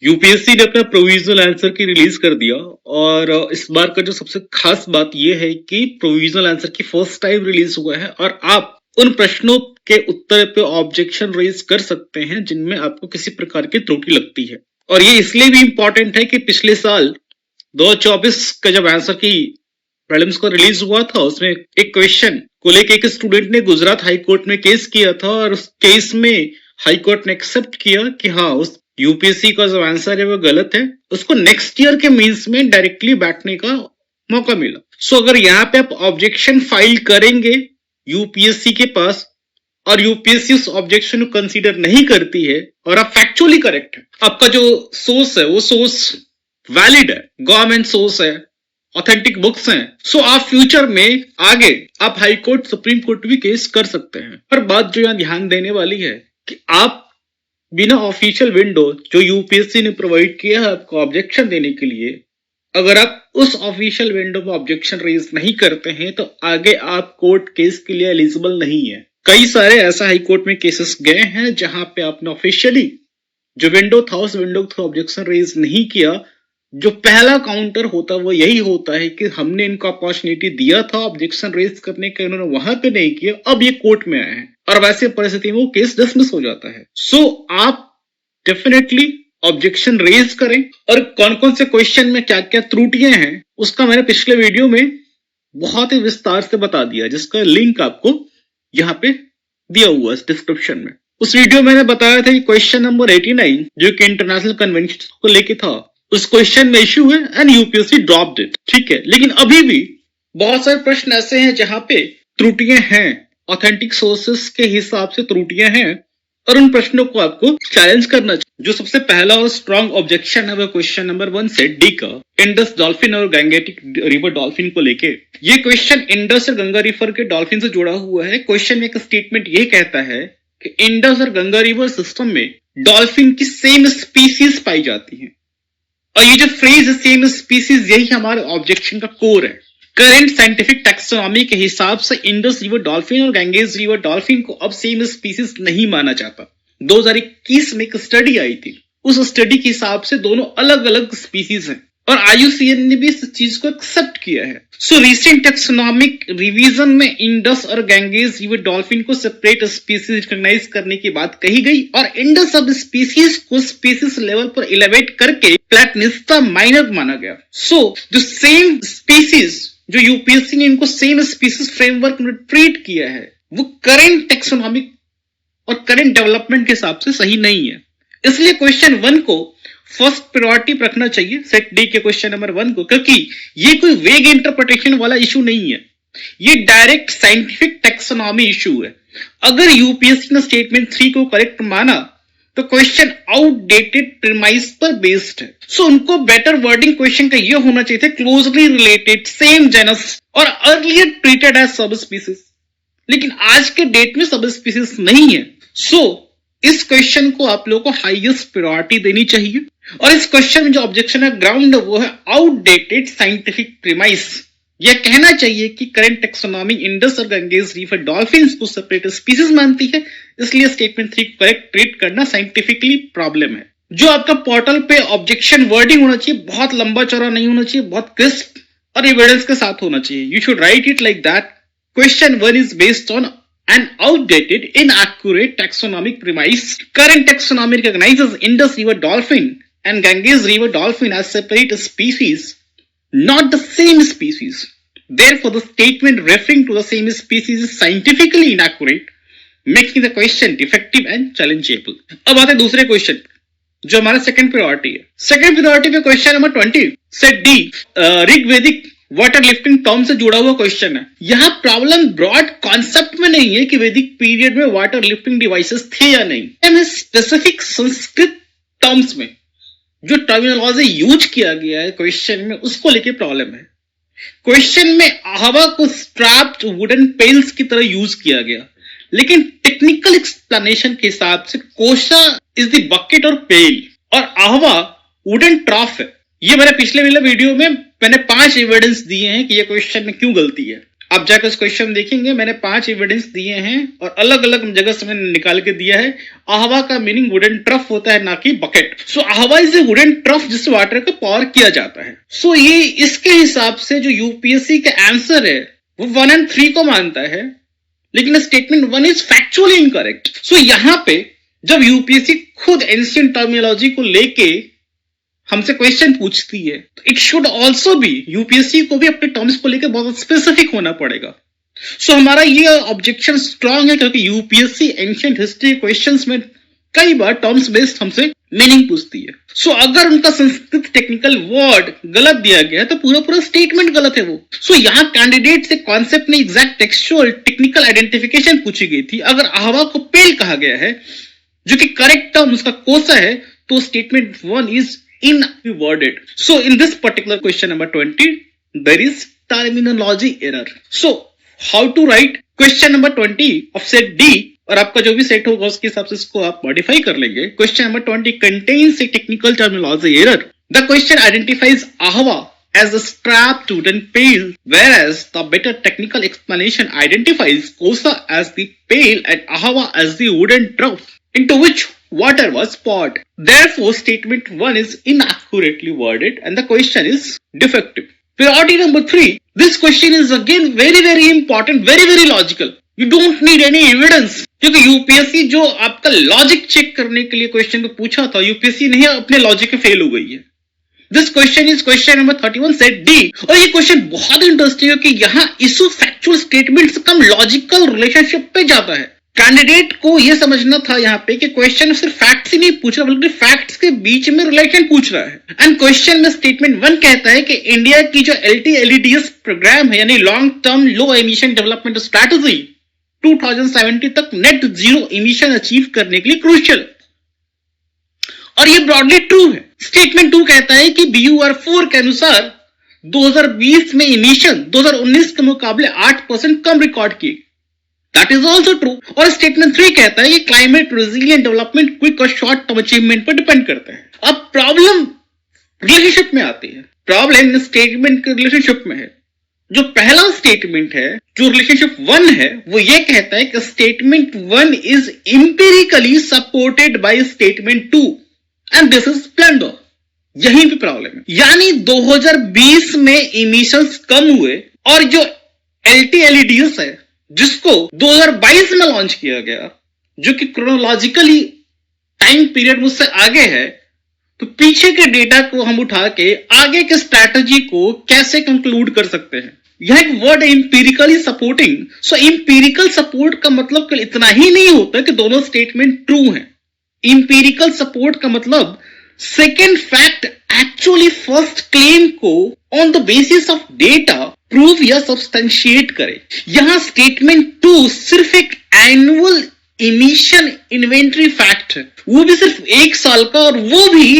UPSC ने अपना provisional answer की रिलीज कर दिया और इस बार का जो सबसे खास बात यह है कि प्रोविजनल आंसर की फर्स्ट टाइम रिलीज हुआ है और आप उन प्रश्नों के उत्तर पे ऑब्जेक्शन रेज कर सकते हैं जिनमें आपको किसी प्रकार की त्रुटि लगती है। और ये इसलिए भी इंपॉर्टेंट है कि पिछले साल 2024 का जब आंसर की प्रीलिम्स को रिलीज हुआ था उसमें एक क्वेश्चन को लेकर एक स्टूडेंट ने गुजरात हाई कोर्ट में केस किया था और उस केस में हाई कोर्ट ने एक्सेप्ट किया कि हाँ उस यूपीएससी का जो आंसर है वो गलत है, उसको नेक्स्ट ईयर के मींस में डायरेक्टली बैठने का मौका मिला। सो अगर यहाँ पे आप ऑब्जेक्शन फाइल करेंगे यूपीएससी के पास और यूपीएससी उस ऑब्जेक्शन को कंसीडर नहीं करती है और आप फैक्चुअली करेक्ट है, आपका जो सोर्स है वो सोर्स वैलिड है, गवर्नमेंट सोर्स है, ऑथेंटिक बुक्स हैं, सो आप फ्यूचर में आगे आप हाई कोर्ट सुप्रीम कोर्ट भी केस कर सकते हैं। पर बात जो यहाँ ध्यान देने वाली है कि आप बिना ऑफिशियल विंडो जो यूपीएससी ने प्रोवाइड किया है आपको ऑब्जेक्शन देने के लिए, अगर आप उस ऑफिशियल विंडो में ऑब्जेक्शन रेज नहीं करते हैं तो आगे आप कोर्ट केस के लिए एलिजिबल नहीं है। कई सारे ऐसा हाई कोर्ट में केसेस गए हैं जहां पे आपने ऑफिशियली जो विंडो था उस विंडो के थ्रू ऑब्जेक्शन रेज नहीं किया। जो पहला काउंटर होता है वो यही होता है कि हमने इनको अपॉर्चुनिटी दिया था ऑब्जेक्शन रेज करने के, उन्होंने वहां पे नहीं किया, अब ये कोर्ट में आए हैं और वैसे परिस्थिति में वो केस डिसमिस हो जाता है। सो आप डेफिनेटली ऑब्जेक्शन रेज करें और कौन कौन से क्वेश्चन में क्या क्या त्रुटियां हैं उसका मैंने पिछले वीडियो में बहुत ही विस्तार से बता दिया, जिसका लिंक आपको यहाँ पे दिया हुआ है डिस्क्रिप्शन में। उस वीडियो में मैंने बताया था कि क्वेश्चन नंबर 89 जो कि इंटरनेशनल कन्वेंशन को लेके था, उस क्वेश्चन में इश्यू है एंड यूपीएससी ड्रॉप्ड इट, ठीक है। लेकिन अभी भी बहुत सारे प्रश्न ऐसे हैं जहां पे त्रुटियां हैं, ऑथेंटिक सोर्सेस के हिसाब से त्रुटियां हैं और उन प्रश्नों को आपको चैलेंज करना चाहिए। जो सबसे पहला और स्ट्रॉन्ग ऑब्जेक्शन है वो क्वेश्चन नंबर 1 से डी का इंडस डॉल्फिन और गंगेटिक रिवर डॉल्फिन को लेके। ये क्वेश्चन इंडस और गंगा रिवर के डॉल्फिन से जुड़ा हुआ है। क्वेश्चन में एक स्टेटमेंट ये कहता है कि इंडस और गंगा रिवर सिस्टम में डॉल्फिन की सेम स्पीसीज पाई जाती है और ये जो फ्रेज सेम स्पीसीज यही हमारे ऑब्जेक्शन का कोर है। करंट साइंटिफिक टैक्सोनॉमी के हिसाब से इंडस रिवर डॉल्फिन और गैंगेज रिवर डॉल्फिन को अब सेम स्पीसीज नहीं माना जाता। 2021 में एक स्टडी आई थी, उस स्टडी के हिसाब से दोनों अलग अलग स्पीसीज हैं और आईयूसीएन ने भी इस चीज को एक्सेप्ट किया है। सो रिसेंट टैक्सोनॉमिक रिवीजन में इंडस और गैंगेज रिवर डॉल्फिन को सेपरेट स्पीसीज रिकॉग्नाइज करने की बात कही गई और इंडस सब स्पीसीज को स्पीसीज लेवल पर एलिवेट करके प्लैटनिस्टा माइनर माना गया। सो जो सेम स्पीसीज जो यूपीएससी ने इनको सेम स्पीसीज फ्रेमवर्क में ट्रीट किया है वो करंट टैक्सोनॉमिक और करंट डेवलपमेंट के हिसाब से सही नहीं है। इसलिए क्वेश्चन 1 को फर्स्ट प्रायोरिटी रखना चाहिए सेट डी के क्वेश्चन नंबर 1 को, क्योंकि ये कोई वेग इंटरप्रिटेशन वाला इशू नहीं है, ये डायरेक्ट साइंटिफिक टैक्सोनॉमी इशू है। अगर यूपीएससी ने स्टेटमेंट 3 को करेक्ट माना तो क्वेश्चन आउटडेटेड प्रीमाइस पर बेस्ड है। सो उनको बेटर वर्डिंग क्वेश्चन का ये होना चाहिए था क्लोजली रिलेटेड सेम जेनस और earlier treated as sub species, लेकिन आज के डेट में सब स्पीसीज नहीं है। सो इस क्वेश्चन को आप लोगों को हाईएस्ट प्रायोरिटी देनी चाहिए और इस क्वेश्चन में जो ऑब्जेक्शन है ग्राउंड वो है आउटडेटेड साइंटिफिक प्रीमाइस। यह कहना चाहिए कि करंट टैक्सोनॉमी इंडस और गंगेज रिवर डॉल्फिन्स को सेपरेट स्पीसीज मानती है, इसलिए स्टेटमेंट 3 करेक्ट ट्रीट करना साइंटिफिकली प्रॉब्लम है। जो आपका पोर्टल पे ऑब्जेक्शन वर्डिंग होना चाहिए बहुत लंबा चौड़ा नहीं होना चाहिए, बहुत क्रिस्प और एविडेंस के साथ होना चाहिए। You should write it like that question 1 is based on an outdated, inaccurate taxonomic premise. Current taxonomy recognizes Indus River dolphin and Ganges River dolphin as separate species, not the same species. Therefore, the statement referring to the same species is scientifically inaccurate, making the question defective and challengeable. अब आते हैं दूसरे question जो हमारा second priority है। Second priority पे question number 20 set D ऋग्वेदिक water lifting term से जुड़ा हुआ क्वेश्चन है। यहां प्रॉब्लम ब्रॉड कॉन्सेप्ट में नहीं है कि वैदिक पीरियड में वाटर लिफ्टिंग डिवाइसेस थे या नहीं, स्पेसिफिक संस्कृत टर्म्स में जो टर्मिनोलॉजी यूज किया गया है क्वेश्चन में उसको लेके प्रॉब्लम है। क्वेश्चन में आहवा को स्ट्रैप्ड वुडन पेल्स की तरह यूज किया गया, लेकिन टेक्निकल एक्सप्लेनेशन के हिसाब से कोशा इज द बकेट और पेल और आहवा वुडन ट्रॉफ है। ये मैंने पिछले वाले वीडियो में मैंने 5 एविडेंस दिए हैं कि ये क्वेश्चन में क्यों गलती है आप जाकर इस क्वेश्चन देखेंगे, मैंने 5 एविडेंस दिए हैं और अलग अलग जगह से मैंने निकाल के दिया है। आहवा का मीनिंग वुडन ट्रफ होता है, ना कि bucket. So Ahwa is a wooden trough जिससे वाटर का पावर किया जाता है। सो ये इसके हिसाब से जो यूपीएससी का आंसर है वो 1 और 3 को मानता है, लेकिन स्टेटमेंट 1 इज फैक्चुअली इनकरेक्ट। सो यहां पे जब यूपीएससी खुद एंशिएंट टर्मिनोलॉजी को लेके हमसे क्वेश्चन पूछती है, तो it should also be, UPSC को भी अपने टर्म्स को लेकर बहुत स्पेसिफिक होना पड़ेगा। सो हमारा ये ऑब्जेक्शन स्ट्रांग है, क्योंकि यूपीएससी एंशिएंट हिस्ट्री क्वेश्चंस में कई बार टर्म्स बेस्ड हमसे मीनिंग पूछती है। सो अगर उनका संस्कृत टेक्निकल वर्ड गलत दिया गया है तो पूरा पूरा स्टेटमेंट गलत है वो। सो यहाँ कैंडिडेट से कॉन्सेप्ट में एग्जैक्ट टेक्सचुअल टेक्निकल आइडेंटिफिकेशन पूछी गई थी। अगर आहवा को पेल कहा गया है, जो कि करेक्ट टर्म उसका कोसा है, तो statement 1 is inworded. So in this particular question number 20, there is terminology error. So how to write question number 20 of set D, और आपका जो भी सेट होगा उसके हिसाब से इसको आप मॉडिफाई कर लेंगे। Question number 20 contains a technical terminology error. The question identifies ahava as a strapped wooden pail, whereas the better technical explanation identifies kosa as the pail and ahava as the wooden trough into which water was poured. Therefore, statement 1 is inaccurately worded and the question is defective. Priority number 3. This question is again very important, very logical. You don't need any evidence. क्योंकि UPSC जो आपका logic check करने के लिए question को पूछा था, UPSC नहीं अपने लॉजिक में फेल हो गई है। This question is question number 31 set D. और ये क्वेश्चन बहुत इंटरेस्टिंग है कि यहाँ इशू फैक्चुअल स्टेटमेंट से कम लॉजिकल रिलेशनशिप पे जाता है। कैंडिडेट को यह समझना था यहाँ पे कि क्वेश्चन सिर्फ फैक्ट्स ही नहीं पूछ रहा, बल्कि फैक्ट्स के बीच में रिलेशन पूछ रहा है। एंड क्वेश्चन में स्टेटमेंट 1 कहता है कि इंडिया की जो LTLEDS प्रोग्राम है, यानी लॉन्ग टर्म लो एमिशन डेवलपमेंट स्ट्रैटेजी, 2070 तक नेट जीरो इमिशन अचीव करने के लिए क्रूशियल, और ये ब्रॉडली ट्रू है। स्टेटमेंट 2 कहता है कि BUR4 के अनुसार 2020 में इमिशन 2019 के मुकाबले 8% कम रिकॉर्ड किए। That is also true. और स्टेटमेंट 3 कहता है कि क्लाइमेट रेजिलिएंट डेवलपमेंट क्विक और शॉर्ट टर्म अचीवमेंट पर डिपेंड करता है। अब प्रॉब्लम रिलेशनशिप में आती है। प्रॉब्लम स्टेटमेंट के रिलेशनशिप में है। जो पहला स्टेटमेंट है, जो रिलेशनशिप 1 है, वो ये कहता है कि statement 1 is empirically supported by statement 2 and this is blunder. यहीं पे प्रॉब्लम है। यानी 2020 में इमिशंस कम हुए और जो LTLEDs है जिसको 2022 में लॉन्च किया गया, जो कि क्रोनोलॉजिकली टाइम पीरियड मुझसे आगे है, तो पीछे के डेटा को हम उठा के आगे के स्ट्रैटेजी को कैसे कंक्लूड कर सकते हैं। यह एक वर्ड है empirically supporting. So empirical support का मतलब इतना ही नहीं होता कि दोनों स्टेटमेंट ट्रू हैं। इंपीरिकल सपोर्ट का मतलब second fact actually first claim को on the basis of data prove या सब्सटेंशिएट करे। यहां स्टेटमेंट 2 सिर्फ एक एनुअल इमिशन इन्वेंटरी फैक्ट है, वो भी सिर्फ 1 साल का, और वो भी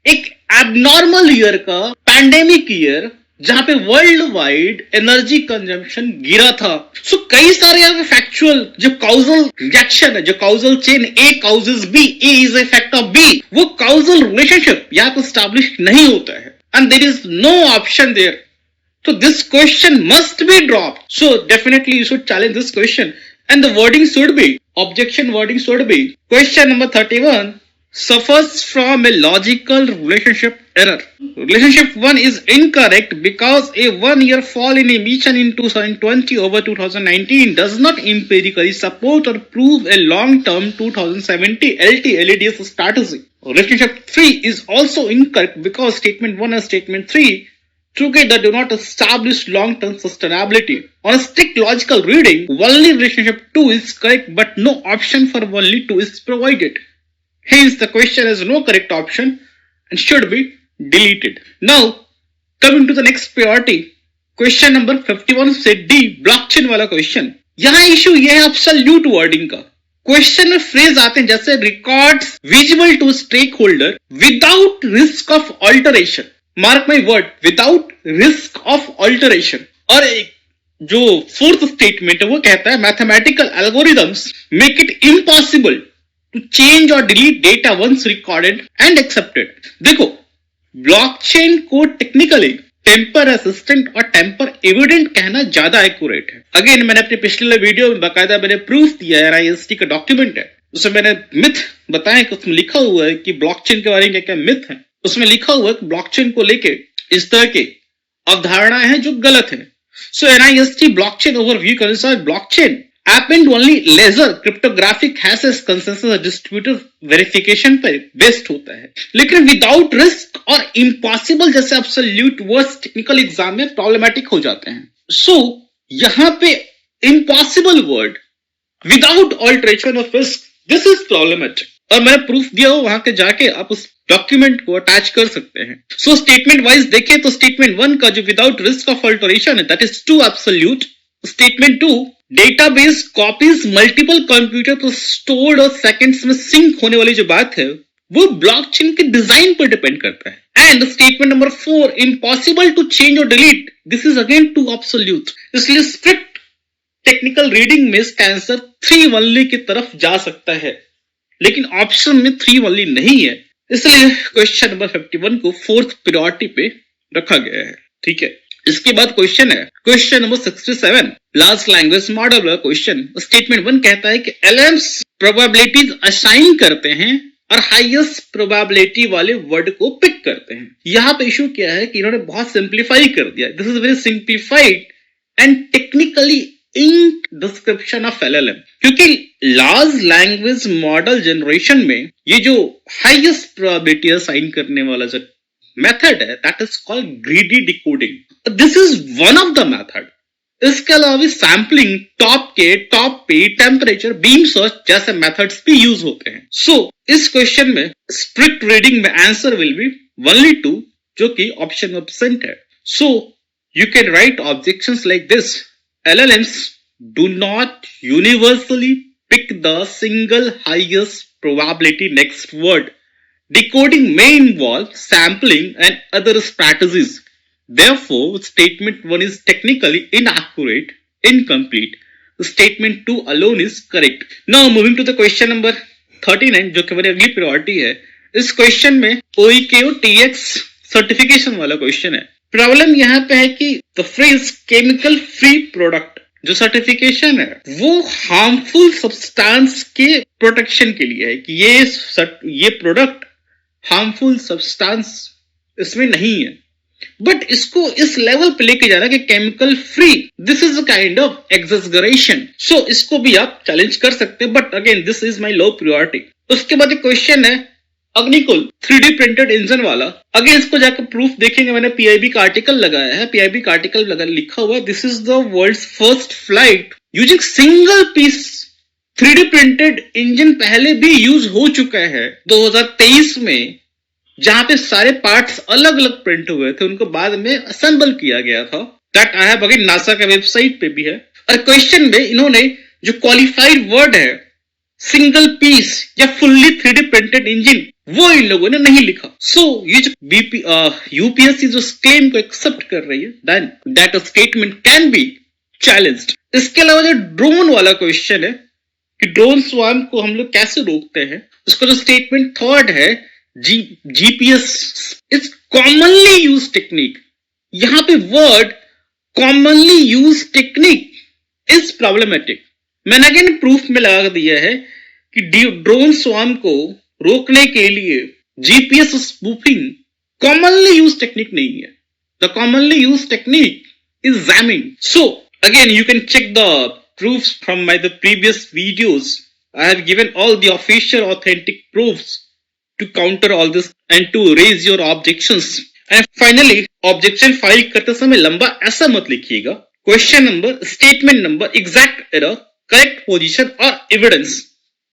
एक एबनॉर्मल ईयर का, पैंडेमिक ईयर, जहां पे वर्ल्ड वाइड एनर्जी कंजम्पशन गिरा था। सो कई सारे यहाँ पे फैक्चुअल जो काउजल रिएक्शन है, जो causal chain A causes B, A is a fact of B, वो काउजल रिलेशनशिप यहाँ पे स्टैब्लिश नहीं होता है, and there is no option there. So this question must be dropped. So definitely you should challenge this question. And the wording should be, objection wording should be, question number 31 suffers from a logical relationship error. Relationship 1 is incorrect because a 1-year fall in emission in 2020 over 2019 does not empirically support or prove a long-term 2070 LTLEDs strategy. Relationship 3 is also incorrect because statement 1 and statement 3 together do not establish long-term sustainability. On a strict logical reading, only relationship 2 is correct, but no option for only 2 is provided. Hence, the question has no correct option and should be deleted. Now, coming to the next priority, question number 51 से D, blockchain वाला question. यहाँ issue ये है absolute wording का। Question में phrase आते हैं जैसे records visible to stakeholder without risk of alteration. Mark my word, without risk of alteration. और जो फोर्थ स्टेटमेंट है वो कहता है mathematical algorithms make it impossible to change और delete data once recorded and accepted. देखो, blockchain को technically tamper resistant और टेम्पर एविडेंट कहना ज्यादा एक्यूरेट है। अगेन मैंने अपने पिछले वीडियो में बाकायदा मैंने प्रूफ दिया है, NIST का डॉक्यूमेंट है, उसमें मैंने मिथ बताया कि उसमें लिखा हुआ है कि ब्लॉकचेन के बारे में क्या क्या मिथ है। उसमें लिखा हुआ है कि ब्लॉकचेन को लेके इस तरह के अवधारणाएं हैं जो गलत है। सो NIST ब्लॉकचेन ओवरव्यू के अनुसार blockchain append only laser cryptographic hashes consensus और distributed verification पर बेस्ड होता है, लेकिन विदाउट रिस्क और इम्पॉसिबल जैसे एब्सोल्यूट वर्ड्स टेक्निकल एग्जाम में प्रॉब्लमेटिक हो जाते हैं। सो यहाँ पे impossible word without alteration of risk, this is problematic, और मैंने प्रूफ दिया हो, वहां के जाके आप उस डॉक्यूमेंट को अटैच कर सकते हैं। सो स्टेटमेंट वाइज देखें तो स्टेटमेंट 1 का जो विदाउट रिस्क ऑफ ऑल्टरेशन है that is too absolute. Statement 2 database copies multiple computer पर स्टोर्ड और सेकंड्स में सिंक होने वाली जो बात है वो ब्लॉकचेन के डिजाइन पर डिपेंड करता है। And statement number 4 impossible to change और delete, this is again too absolute. इसलिए स्ट्रिक्ट टेक्निकल रीडिंग में इसका आंसर 3 ओनली की तरफ जा सकता है, लेकिन ऑप्शन में 3 ओनली नहीं है, इसलिए क्वेश्चन नंबर 51 को 4th प्रायोरिटी पे रखा गया है। ठीक है, इसके बाद क्वेश्चन है question number 67 large language model वाला क्वेश्चन। स्टेटमेंट 1 कहता है कि LLMs प्रोबेबिलिटीज असाइन करते हैं और हाईएस्ट प्रोबेबिलिटी वाले वर्ड को पिक करते हैं। यहाँ पे इशू क्या है कि इन्होंने बहुत सिंप्लीफाई कर दिया, this is very simplified and technically in description of LLM, क्योंकि लार्ज लैंग्वेज मॉडल जनरेशन में ये जो हाईएस्ट प्रोबेबिलिटी असाइन करने वाला जो मेथड है that is called greedy decoding, this is one of the method. इसके अलावा भी सैम्पलिंग, टॉप के, टॉप पे, टेम्परेचर, बीम सर्च जैसे मेथड्स भी यूज होते हैं। सो इस क्वेश्चन में स्ट्रिक्ट रीडिंग में आंसर विल बी ओनली 2, जो कि ऑप्शन में एब्सेंट है। So you can write objections like this, LLMs do not universally pick the single highest probability next word. Decoding may involve sampling and other strategies. Therefore, statement 1 is technically inaccurate, incomplete. Statement 2 alone is correct. Now moving to the question number 39, जो कि मेरी अगली priority है। इस question में OEKO TX certification वाला question है। Problem यहाँ पे है कि the phrase chemical free product जो सर्टिफिकेशन है वो हार्मफुल सब्सटेंस के प्रोटेक्शन के लिए है कि ये प्रोडक्ट हार्मफुल सब्सटेंस इसमें नहीं है, बट इसको इस लेवल पे लेके जा रहा है कि chemical free, this is a kind of exaggeration. So इसको भी आप चैलेंज कर सकते हैं, but again this is my low priority. उसके बाद एक क्वेश्चन है अग्निकुल 3D प्रिंटेड इंजन वाला। अगेन इसको जाकर प्रूफ देखेंगे, मैंने PIB का आर्टिकल लगाया है, PIB का आर्टिकल लिखा हुआ है this is the world's first flight using single piece 3D printed engine. पहले भी यूज हो चुका है 2023 में, जहां पे सारे पार्ट्स अलग अलग प्रिंट हुए थे, उनको बाद में असेंबल किया गया था। That I have again NASA के वेबसाइट पे भी है। और क्वेश्चन में इन्होंने जो क्वालिफाइड वर्ड है सिंगल पीस या फुल्ली 3D प्रिंटेड इंजन वो इन लोगों ने नहीं लिखा। सो ये जो UPSC जो क्लेम को एक्सेप्ट कर रही है then that statement can be challenged. इसके अलावा जो ड्रोन वाला क्वेश्चन है कि ड्रोन स्वार्म को हम लोग कैसे रोकते हैं, उसका जो स्टेटमेंट 3rd है GPS is commonly use technique. यहां पे word commonly use technique is problematic. मैंने अगेन प्रूफ में लगा दिया है कि ड्रोन स्वार्म को रोकने के लिए GPS spoofing commonly use technique नहीं है। The commonly use technique is jamming. So again you can check the proofs from my the previous videos. I have given all the official authentic proofs to counter all this and to raise your objections. And finally, objection file करते समय लंबा ऐसा मत लिखिएगा। Question number, statement number, exact error, correct position और evidence